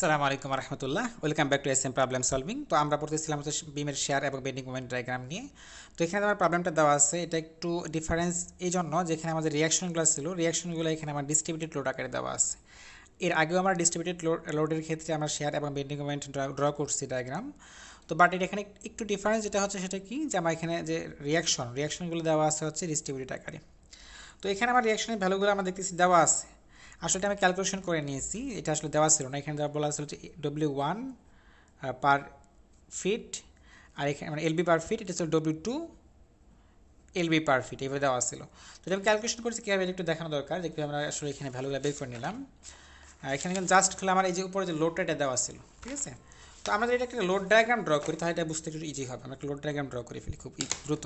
আসসালামু আলাইকুম রহমতুল্লাহ, welcome back to SM problem solving. তো আমরা পড়তেছিলাম হচ্ছে বিমের শেয়ার এবং বেন্ডিং মোমেন্ট ডায়াগ্রাম নিয়ে। তো এখানে আমার প্রবলেমটা দেওয়া আছে, এটা একটু ডিফারেন্স এই জন্য যেখানে আমাদের রিয়াকশনগুলো ছিল, রিয়াকশনগুলো এখানে আমার ডিস্ট্রিবিউটেড লোড আকারে দেওয়া আছে। এর আগেও আমরা ডিস্ট্রিবিউটেড লোডের ক্ষেত্রে আমরা শেয়ার এবং বেন্ডিং মোমেন্ট ড্র করছি ডায়াগ্রাম। তো বাট এটা এখানে একটু ডিফারেন্স যেটা হচ্ছে সেটা কি, যে আমার এখানে যে রিয়াকশনগুলো দেওয়া আছে হচ্ছে ডিস্ট্রিবিউটেড আকারে। তো এখানে আমার রিয়াকশনের ভ্যালুগুলো আমরা দেখতেছি দেওয়া আছে। আসলে আমি ক্যালকুলেশন করে নিয়েছি, এটা আসলে দেওয়া ছিল না। এখানে দেওয়া বলা ছিল যে W1 পার ফিট, আর এখানে মানে এলবি পার ফিট, এটা ছিল W2 এলবি পার ফিট, এইভাবে দেওয়া ছিল। তো এটা আমি ক্যালকুলেশন করেছি কীভাবে একটু দেখানো দরকার, দেখতে আমরা আসলে এখানে ভ্যালুগুলো বের করে নিলাম। আর এখানে কিন্তু জাস্ট খেলে আমার এই যে উপরে যে লোডটা এটা দেওয়া ছিল, ঠিক আছে। তো আমরা যদি একটা লোড ডায়াগ্রাম ড্র করি তাহলে এটা বুঝতে একটু ইজি হবে। আমরা একটা লোড ডায়াগ্রাম ড্র করে ফেলি খুব দ্রুত।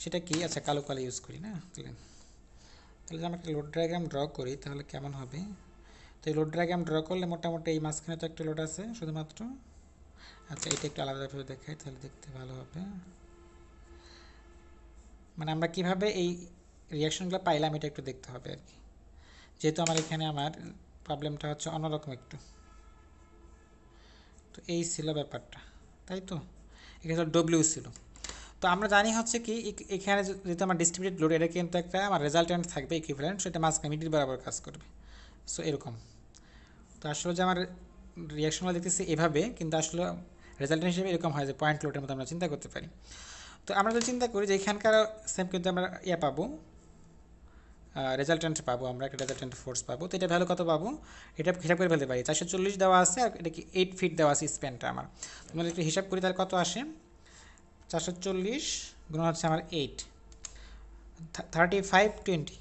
সেটা কি, আচ্ছা কালো কালো ইউজ করি না, তাহলে যদি আমরা একটা লোড ডায়াগ্রাম ড্র করি তাহলে কেমন হবে। তো এই লোড ডায়াগ্রাম ড্র করলে মোটামুটি এই মাঝখানে তো একটা লোড আছে শুধুমাত্র। আচ্ছা এটা একটু আলাদাভাবে দেখাই তাহলে দেখতে ভালো হবে। মানে আমরা কিভাবে এই রিয়াকশনগুলো পাইলাম এটা একটু দেখতে হবে আর কি, যেহেতু আমার এখানে আমার প্রবলেমটা হচ্ছে অন্যরকম একটু। তো এই ছিল ব্যাপারটা, তাই তো। এখানে ডব্লিউ ছিল। তো আমরা জানি হচ্ছে কি এখানে যেহেতু আমার ডিস্ট্রিবিউটেড লোড, এটা কিন্তু একটা আমার রেজাল্টেন্ট থাকবে ইকুইভ্যালেন্ট, সেটা মাঝখানে মিডিল বরাবর কাজ করবে। সো এরকম। তো আসলে যে আমার রিয়াকশনগুলো দেখতেছি এভাবে, কিন্তু আসলে রেজাল্টেন্ট হিসেবে এরকম হয় যে পয়েন্ট লোডের মতো আমরা চিন্তা করতে পারি। তো আমরা যদি চিন্তা করি যে এখানকার সেম কিন্তু আমরা পাবো, রেজাল্টেন্ট পাবো, আমরা একটা রেজাল্টেন্ট ফোর্স পাবো। তো এটা ভ্যালু কত পাবো, এটা হিসাব করে ফেলতে পারি। 440 দেওয়া আছে, আর এটা কি 8 ফিট দেওয়া আছে স্প্যানটা আমার। তোমরা একটু হিসাব করি তাহলে কত আসে। 440 গুণ হচ্ছে আমার 8, 3520।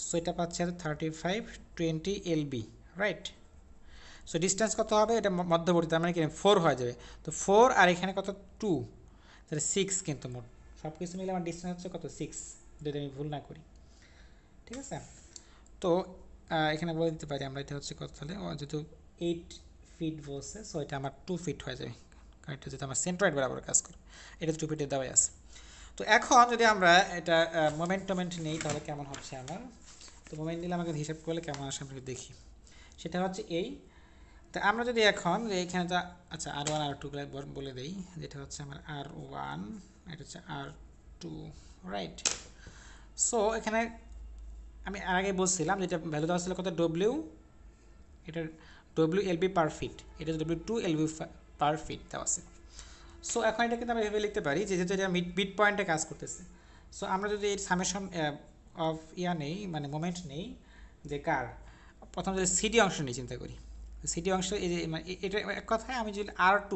সো এটা পাচ্ছে 3520 এলবি, রাইট। সো ডিস্টেন্স কত হবে, এটা মধ্যবর্তী, তার মানে কি 4 হয়ে যাবে। তো 4 আর এখানে কত 2, তাহলে 6 কিন্তু মোট সব কিছু মিলে আমার ডিস্টেন্স হচ্ছে কত 6, যদি আমি ভুল না করি, ঠিক আছে। তো এখানে বলে দিতে পারি আমরা এটা হচ্ছে কত, তাহলে যেহেতু 8 ফিট বলছে, সো এটা আমার 2 ফিট হয়ে যাবে, কারণ এটা যেহেতু আমার সেন্ট্রয়েড বরাবর কাজ করে, এটা 2 ফিটের দেওয়াই আছে। তো এখন যদি আমরা এটা মোমেন্ট নেই তাহলে কেমন হচ্ছে আমার। তো মোমেন্ট নিলে আমাকে হিসাব করলে কেমন আসে আমরা দেখি। সেটা হচ্ছে এই, তা আমরা যদি এখন এইখানে তো আচ্ছা R1 R2 বলে দেই, যেটা হচ্ছে আমার R1, এটা হচ্ছে R2, রাইট। সো এখানে আমি আগে বলছিলাম যেটা ভ্যালু দেওয়া ছিল কত ডব্লিউ, এটার ডব্লিউ এলবি পার ফিট, এটা W2 এলবি পার ফিট দেওয়া আছে। সো এখন এটা কিন্তু আমরা এভাবে লিখতে পারি যে যেহেতু এটা মিড পয়েন্টে কাজ করতেছে। সো আমরা যদি এর সামেশন অফ নেই, মানে মোমেন্ট নেই, যে কার প্রথম যদি সিডি অংশ নিয়ে চিন্তা করি, সিডি অংশ এই যে এটা এক কথায় আমি যদি R2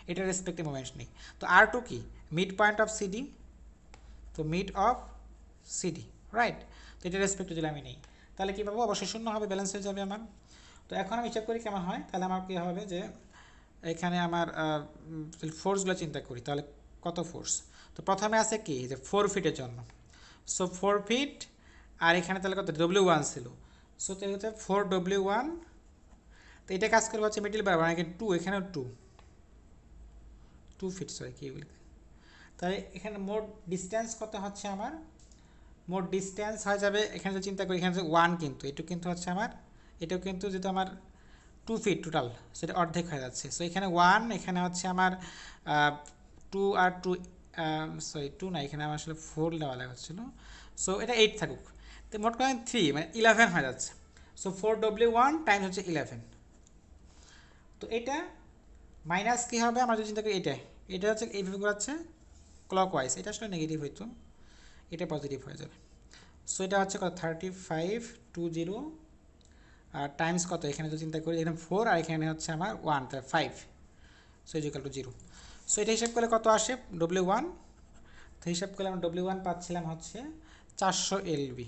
এটার রেসপেক্টে মোমেন্ট নেই, তো R2 কি মিড পয়েন্ট অফ সিডি, তো মিড অফ সিডি, রাইট। তো এটার রেসপেক্টে যদি আমি নেই তাহলে কী পাবো, অবশ্যই শূন্য হবে, ব্যালেন্স হয়ে যাবে আমার। তো এখন আমি হিসাব করি কেমন হয়, তাহলে আমার কী হবে যে এখানে আমার ফোর্সগুলো চিন্তা করি তাহলে কত ফোর্স। তো প্রথমে আছে কি যে 4 ফিটের জন্য, সো 4 ফিট, আর এখানে তাহলে কত W1 ছিল, সো তাহলে হচ্ছে 4W1। তো এটা কাজ করবে হচ্ছে মিডিল বরাবর, এখানে 2, এখানেও 2 ফিট, সরি কি বলি। তাহলে এখানে মোট ডিস্টেন্স কত হচ্ছে আমার, মোট ডিস্টেন্স হয়ে যাবে, এখানে যদি চিন্তা করি এখানে হচ্ছে 1, কিন্তু এটু কিন্তু হচ্ছে আমার, এটাও কিন্তু যেহেতু আমার 2 ফিট টোটাল, সেটা অর্ধেক হয়ে যাচ্ছে। সো এখানে 1, এখানে হচ্ছে আমার 2 আর 2, সরি 2 না, এখানে আমার আসলে 4 দেওয়া লাগছিলো। সো এটা 8 থাকুক, তো মোট করেন 3, মানে 11 হয়ে যাচ্ছে। সো 4W1 টাইমস হচ্ছে 11। তো এটা মাইনাস কী হবে, আমরা যদি চিন্তা করি এটা হচ্ছে এইভাবে ঘোরাচ্ছে ক্লকওয়াইজ, এটা আসলে নেগেটিভ হইতো, এটা পজিটিভ হয়ে যাবে। সো এটা হচ্ছে কত 3520, আর টাইমস কত, এখানে যদি চিন্তা করি এখানে 4 আর এখানে হচ্ছে আমার 1, তাহলে 5, সো ইকুয়াল টু 0। সো এটা হিসাব করলে কত আসে W1, তো হিসাব করলে আমরা W1 পাচ্ছিলাম হচ্ছে 400 এলবি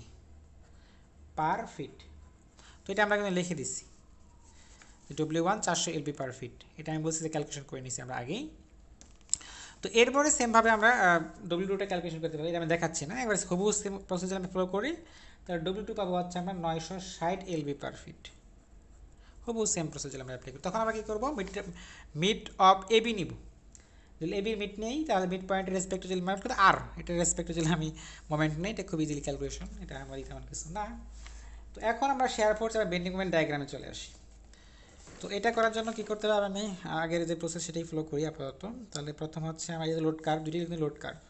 পার ফিট। তো এটা আমরা কিন্তু লিখে দিচ্ছি W1 400 এলবি পার ফিট, এটা আমি বলছি যে ক্যালকুলেশন করে নিচ্ছি আমরা আগেই। তো এরপরে সেমভাবে আমরা W2টা ক্যালকুলেশন করতে পারি, এটা আমি দেখাচ্ছি না, এবার হুবহু সেম প্রসিজার আমি ফলো করি, তাহলে W2 পাবো হচ্ছে আমরা 960 এলবি পার ফিট। হুবহু সেম প্রসিজার আমরা অ্যাপ্লাই করি। তখন আমরা কী করবো, মিড অফ এবি নিব, যদি এবির মিড নেই তাহলে মিড পয়েন্টের রেসপেক্টে যদি মার্ক করতে আর এটার রেসপেক্টে যদি আমি মোমেন্ট নেই, এটা খুব ইজিলি ক্যালকুলেশন, এটা আমার তেমন কিছু না। তো এখন আমরা শেয়ার ফোর্স আর বেন্ডিং মোমেন্ট ডায়াগ্রামে চলে আসি। তো তো এটা করার জন্য কি করতে হবে, আমি আগের যে প্রসেস সেটাই ফলো করি আপাতত। তাহলে প্রথম হচ্ছে আমার এই লোড কার্ভ, দুটি কিন্তু লোড কার্ভ।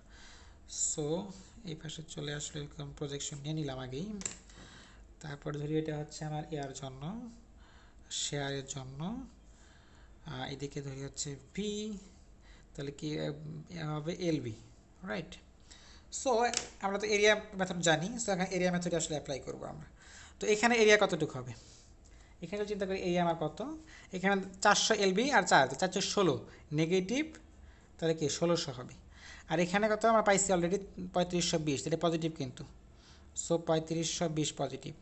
সো এই পাশে চলে আসলে এরকম প্রজেকশন নিয়ে নিলাম আগেই। তারপর ধরি এটা হচ্ছে আমার এর জন্য, শেয়ারের জন্য, এদিকে ধরি হচ্ছে ভি, তাহলে কি হবে এলবি, রাইট। সো আমরা তো এরিয়া মেথড জানি, সো এখানে এরিয়া মেথড আসলে অ্যাপ্লাই করব আমরা। তো এখানে এরিয়া কতটুকু হবে, এখানে চিন্তা করি এরিয়া আমার কত, এখানে 400 এলবি আর 4 416 নেগেটিভ, তাহলে কি 1600 হবে। আর এখানে কত আমরা পাইছি অলরেডি 3520, এটা পজিটিভ কিন্তু। So 3520 positive.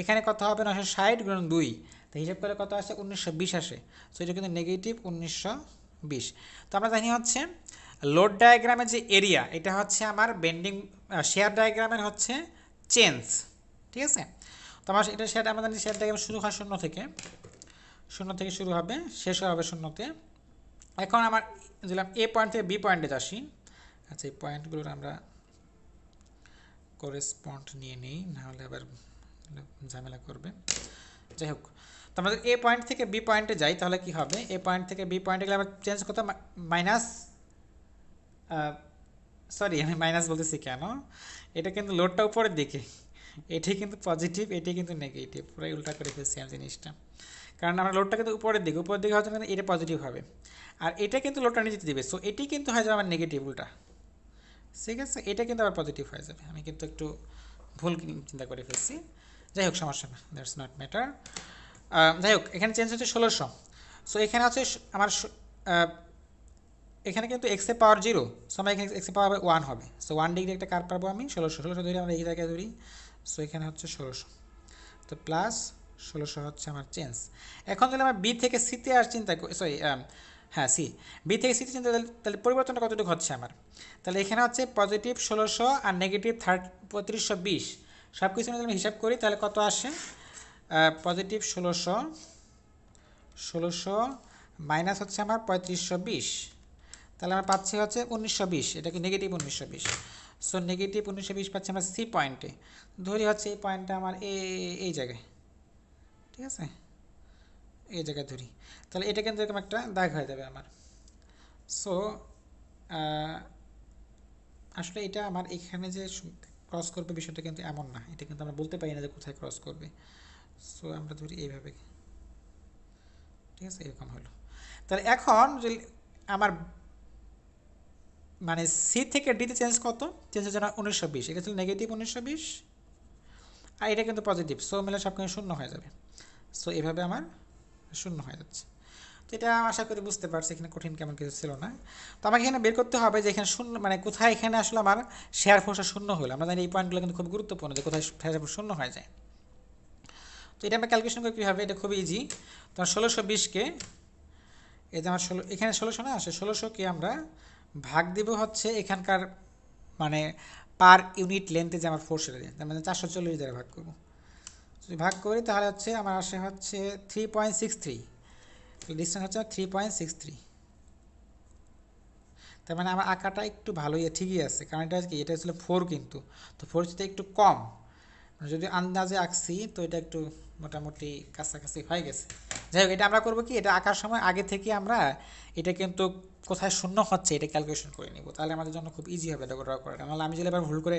এখানে কত হবে 960 গুণ 2, তো হিসাব করে কত আসে 1920 আসে। সো এটা কিন্তু নেগেটিভ 1920। তো আমরা জানি হচ্ছে লোড ডায়াগ্রামের যে এরিয়া, এটা হচ্ছে আমার বেন্ডিং, শেয়ার ডায়াগ্রামের হচ্ছে চেঞ্জ, ঠিক আছে। তো আমার এটা শেয়ার, আমরা জানি শেয়ার ডায়াগ্রাম শুরু হয় শূন্য থেকে শুরু হবে, শেষ হবে শূন্যতে। এখন আমার দিলাম এ পয়েন্ট থেকে বি পয়েন্টে আসি। আচ্ছা, এই পয়েন্টগুলোর আমরা করেসপন্ড নিয়ে নেই, নাহলে আবার ঝামেলা করবে। যাই হোক, তো আমাদের এ পয়েন্ট থেকে বি পয়েন্টে যাই, তাহলে কি হবে, এ পয়েন্ট থেকে বি পয়েন্টে গেলে আমরা চেঞ্জ করতে মাইনাস, সরি আমি মাইনাস বলতেছি কেন, এটা কিন্তু লোডটা উপরের দিকে, এটাই কিন্তু পজিটিভ, এটাই কিন্তু নেগেটিভ, পুরো উল্টা করে ফেলছি আমি জিনিসটা। কারণ আমরা লোডটা কিন্তু উপরের দিকে হয়তো কিন্তু এটা পজিটিভ হবে, আর এটা কিন্তু লোডটা নিচে দিবে। সো এটি কিন্তু হয়ে যাবে আমার নেগেটিভ উল্টা, ঠিক আছে। এটা কিন্তু আবার পজিটিভ হয়ে যাবে, আমি কিন্তু একটু ভুল চিন্তা করে ফেলছি। যাই হোক, সমস্যা না, দ্যাটস নট ম্যাটার। যাই হোক, এখানে চেঞ্জ হচ্ছে 1600। সো এখানে হচ্ছে আমার এখানে কিন্তু এক্স এ পাওয়ার 0, সো আমার এখানে এক্স এ পাওয়ার 1 হবে। সো 1 ডিগ্রি একটা কার পাবো আমি 1600 ধরি, আমরা এই জায়গায় ধরি। সো এখানে হচ্ছে 1600, তো প্লাস 1600 হচ্ছে আমার চেঞ্জ। এখন যদি আমার বি থেকে সিতে আর চিন্তা করি, সরি হ্যাঁ সি, বি থেকে সিতে চিন্তা, তাহলে পরিবর্তনটা কতটুকু হচ্ছে আমার, তাহলে এখানে হচ্ছে পজিটিভ 1600 আর নেগেটিভ 3520, সব কিছু যদি আমি হিসাব করি তাহলে কত আসে, পজিটিভ 1600 মাইনাস হচ্ছে আমার 3520, তাহলে আমরা পাচ্ছি হচ্ছে 1920, এটা কি নেগেটিভ 1920। সো নেগেটিভ 1920 পাচ্ছি আমরা সি পয়েন্টে, ধরি হচ্ছে এই পয়েন্টটা আমার এই জায়গায়, ঠিক আছে, এই জায়গায় ধরি। তাহলে এটা কিন্তু এরকম একটা দাগ হয়ে যাবে আমার। সো আসলে এটা আমার এখানে যে ক্রস করবে বিষয়টা কিন্তু এমন না, এটা কিন্তু আমরা বলতে পারি না যে কোথায় ক্রস করবে। সো আমরা ধরি এইভাবে, ঠিক আছে, এরকম হলো। তাহলে এখন যদি আমার মানে সি থেকে ডিতে চেঞ্জ কত, চেঞ্জ হচ্ছে না 1920, এটা ছিল নেগেটিভ 1920, আর এটা কিন্তু পজিটিভ, সো মিলে সব কিছু শূন্য হয়ে যাবে। সো এভাবে আমার শূন্য হয়ে যাচ্ছে। তো এটা আশা করি বুঝতে পারছি, এখানে কঠিন কেমন কিছু ছিল না। তো আমাকে এখানে বের করতে হবে যে এখানে শূন্য মানে কোথায় এখানে আসলে আমার শেয়ার ফোর্সটা শূন্য হলো। আমরা জানি এই পয়েন্টগুলো কিন্তু খুব গুরুত্বপূর্ণ, যে কোথায় শেয়ার ফোর্স শূন্য হয়ে যায়। তো এটা আমরা ক্যালকুলেশন করি কীভাবে, এটা খুব ইজি। তোমার 1620কে, এই যে আমার এখানে 1600 না আসে, 1600কে আমরা ভাগ দিব হচ্ছে এখানকার মানে পার ইউনিট লেন্থে যে আমার ফোর্স এটা তার মানে 440 দ্বারা ভাগ করবো। যদি ভাগ করি তাহলে হচ্ছে আমার আসে হচ্ছে 3.63, ডিস্টেন্স হচ্ছে 3.63। তার মানে আমার আঁকাটা একটু ভালোই ঠিকই আছে, কারণ এটা কি, এটা ছিল 4 কিন্তু, তো 4 থেকে একটু কম, যদি আন্দাজে আঁকছি তো এটা একটু মোটামুটি কাছাকাছি হয়ে গেছে। যাই হোক, এটা আমরা করবো কি, এটা আঁকার সময় আগে থেকে আমরা এটা কিন্তু কোথায় শূন্য হচ্ছে এটা ক্যালকুলেশন করে নিব, তাহলে আমাদের জন্য খুব ইজি হবে এটা ড্র করাটা। নাহলে আমি যদি এবার ভুল করে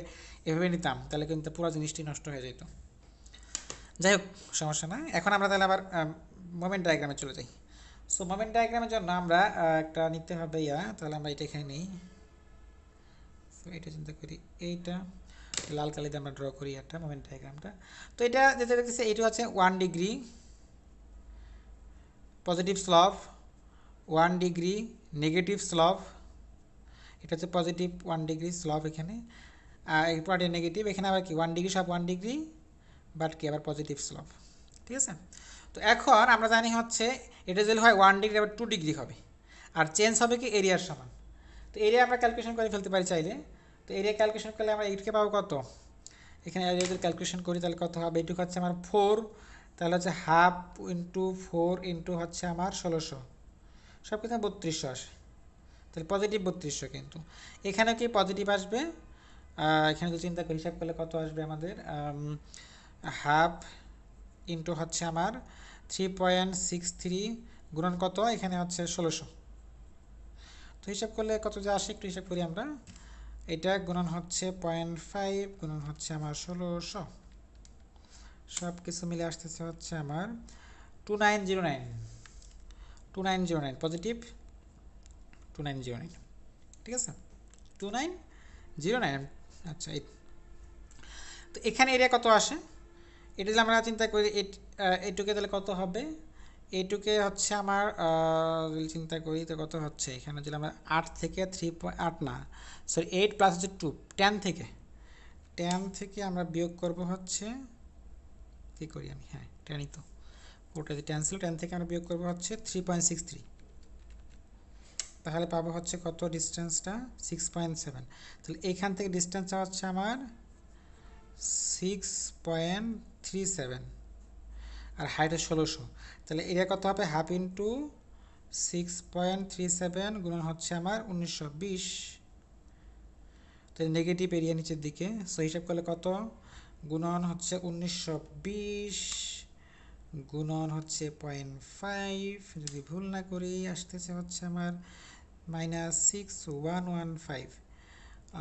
এভাবে নিতাম তাহলে কিন্তু পুরো জিনিসটি নষ্ট হয়ে যেত। যাই হোক, সমস্যা না। এখন আমরা তাহলে আবার মোমেন্ট ডায়াগ্রামে চলে যাই। সো মোমেন্ট ডায়াগ্রামের জন্য আমরা একটা নিতে হবে তাহলে আমরা এটা এখানে নিই। সো এটা চিন্তা করি, এইটা লাল কালিতে আমরা ড্র করি একটা মোমেন্ট ডায়াগ্রামটা। তো এটা যেটা দেখতেছি এইটা হচ্ছে 1 degree positive slope, 1 degree negative slope, এটা হচ্ছে পজিটিভ 1 ডিগ্রি স্লপ এখানে, আর এই পার্টে নেগেটিভ, এখানে আবার কি 1 ডিগ্রি সব 1 ডিগ্রি, বাট কি আবার পজিটিভ স্লপ, ঠিক আছে। তো এখন আমরা জানি হচ্ছে এটা যদি হয় 1 ডিগ্রি আবার 2 ডিগ্রি হবে, আর চেঞ্জ হবে কি এরিয়ার সমান। তো এরিয়া আমরা ক্যালকুলেশন করে ফেলতে পারি চাইলে। তো এরিয়া ক্যালকুলেশন করলে আমরা এইটুকে পাবো কত, এখানে এরিয়া যদি ক্যালকুলেশন করি তাহলে কত হবে, এইটুকু হচ্ছে আমার 4, তাহলে হচ্ছে হাফ ইন্টু 4 ইন্টু হচ্ছে আমার 1600, সব কিছু 3200 আসে, তাহলে পজিটিভ 3200। কিন্তু এখানে কি পজিটিভ আসবে, এখানে যদি চিন্তা করে হিসাব করলে কত আসবে আমাদের, হাফ ইন্টু হচ্ছে আমার 3.63 গুণন কত, এখানে হচ্ছে 1600। তো হিসাব করলে কত যা আসে একটু হিসাব করি আমরা। এটা গুণন হচ্ছে 0.5 গুণন হচ্ছে আমার 1600, সব কিছু মিলে আসতেছে হচ্ছে আমার 2909 পজিটিভ 2909, ঠিক আছে 2909। আচ্ছা, তো এখানে এরিয়া কত আসে এটা যদি আমরা চিন্তা করি, এইটুকে তাহলে কত হবে, এইটুকে হচ্ছে আমার যদি চিন্তা করি তো কত হচ্ছে, এখানে যদি আমরা 8 থেকে 3.8 না সরি 8 প্লাস হচ্ছে 2 10 থেকে আমরা বিয়োগ করব হচ্ছে, কী করি আমি, হ্যাঁ 10ই তো, ওটা যে 10 ছিল 10 থেকে আমরা বিয়োগ করব হচ্ছে 3.63, তাহলে পাবো হচ্ছে কত ডিস্টেন্সটা 6.7। তাহলে এইখান থেকে ডিস্টেন্সটা হচ্ছে আমার 6.37 আর হাইটে 1600, তাহলে এরিয়া কত হবে, হাফ ইন্টু 6.37 গুণন হচ্ছে আমার 1920, তাহলে নেগেটিভ এরিয়া নিচের দিকে। সো হিসাব করলে কত, গুণন হচ্ছে 1920 গুণন হচ্ছে 0.5, যদি ভুল না করি আসতেছে হচ্ছে আমার -6115।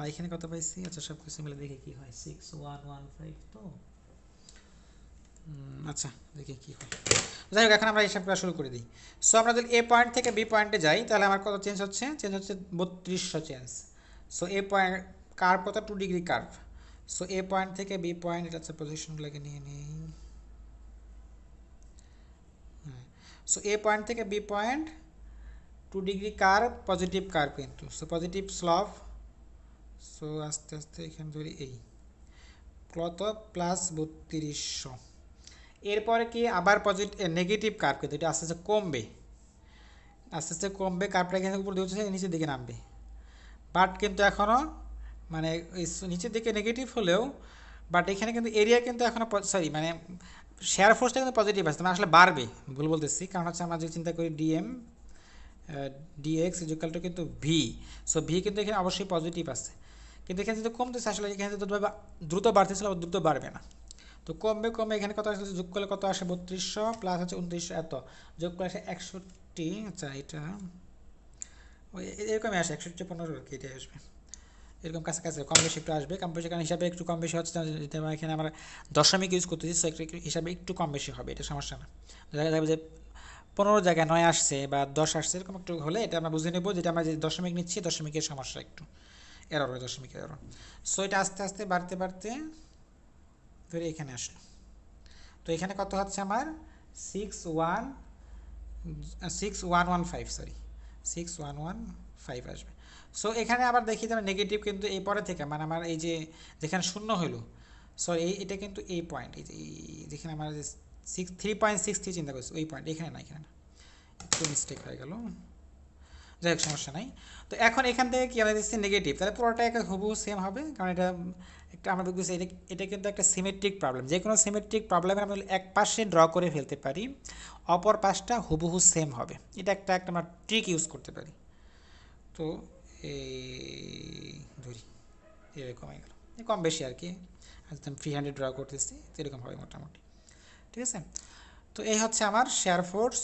এখানে কত পাইছি, আচ্ছা সব কিছু মিলে দেখে কি হয়, 6115 তো, আচ্ছা দেখি কি হয়। যাই হোক এখন আমরা হিসাব করা শুরু করে দিই। সো আমরা যদি এ পয়েন্ট থেকে বি পয়েন্টে যাই তাহলে আমার কত চেঞ্জ হচ্ছে 3200 change. So A point curve কত 2 degree curve. So A point থেকে বি পয়েন্ট, এটা হচ্ছে পজিশনগুলোকে নিয়ে নিই। সো এ পয়েন্ট থেকে B point 2 degree curve, positive curve কিন্তু, সো পজিটিভ স্লপ। সো আস্তে আস্তে এখানে ধরি এই কত প্লাস 3200, এরপরে কি আবার পজিটিভ নেগেটিভ কার্ভ কিন্তু এটা আস্তে আস্তে কমবে, আস্তে আস্তে কমবে, কার্ভটা এখানে উপর দিকে হচ্ছে নিচের দিকে নামবে, বাট কিন্তু এখনও মানে নিচের দিকে নেগেটিভ হলেও বাট এখানে কিন্তু এরিয়া কিন্তু এখনও সরি মানে শেয়ার ফোর্সটা কিন্তু পজিটিভ আসছে, মানে আসলে বাড়বে, ভুল বলতেছি, কারণ হচ্ছে আমরা যদি চিন্তা করি ডিএক্স ইকুয়াল টু কিন্তু ভি, সো ভি কিন্তু এখানে অবশ্যই পজিটিভ আছে, কিন্তু এখানে যদি কমতেছে আসলে এখানে দ্রুত বাড়তেছিল দ্রুত বাড়বে না, তো কমবে এখানে কত আসলে যোগ করলে কত আসে 3200 প্লাস হচ্ছে 2900, এত যোগ করে আসে 61। আচ্ছা এটা ওই এরকমই আসে 61 15 আর কি, এটাই আসবে এরকম কাছাকাছি, কম বেশি একটু আসবে, কম বেশি কারণ হিসাবে একটু কম বেশি হচ্ছে, এখানে আমরা দশমিক ইউজ করতেছি, সো একটু হিসাবে একটু কম বেশি হবে, এটা সমস্যা না। দেখা যাবে যে 15 জায়গায় 9 আসছে বা 10 আসছে, এরকম একটু হলে এটা আমরা বুঝে নেব যেটা আমরা যে দশমিক নিচ্ছি দশমিকের সমস্যা, একটু এরর হয়, দশমিকের এরর। সো এটা আস্তে আস্তে বাড়তে বাড়তে ধরে এখানে আসলো, তো এখানে কত হচ্ছে আমার 6115 সরি 6115 আসবে। সো এখানে আবার দেখি যে নেগেটিভ কিন্তু এই পরে থেকে মানে আমার এই যে যেখানে শূন্য হলো, সরি এটা কিন্তু এই পয়েন্ট, এই যে যেখানে আমার 3.63 চিন্তা করছি ওই পয়েন্ট, এখানে না এখানে না, একটু মিস্টেক হয়ে গেল, যাই হোক সমস্যা নাই। তো এখন এখান থেকে কি আমরা দিচ্ছি নেগেটিভ, তাহলে পুরোটা হুবহু সেম হবে, কারণ এটা একটা আমরা দেখতেছি এটা কিন্তু একটা সিমেট্রিক প্রবলেম, যে কোনো সিমেট্রিক প্রবলেমে আমরা এক পাশে ড্র করে ফেলতে পারি, অপর পাশটা হুবহু সেম হবে, এটা একটা আমরা ট্রিক ইউজ করতে পারি। তো এই ধরি এরকম হয়ে গেল, কম বেশি আর কি, একদম ফ্রি হ্যান্ডে ড্র করতেছি তো এরকম হবে মোটামুটি, ঠিক আছে। তো এই হচ্ছে আমার শেয়ার ফোর্স,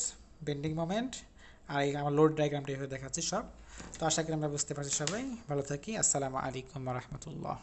বেন্ডিং মোমেন্ট, আর এই আমার লোড ডায়াগ্রামটা এইভাবে দেখাচ্ছি সব। তো আশা করি আমরা বুঝতে পারছি, সবাই ভালো থাকি, আসসালামু আলাইকুম ওয়া রাহমাতুল্লাহ।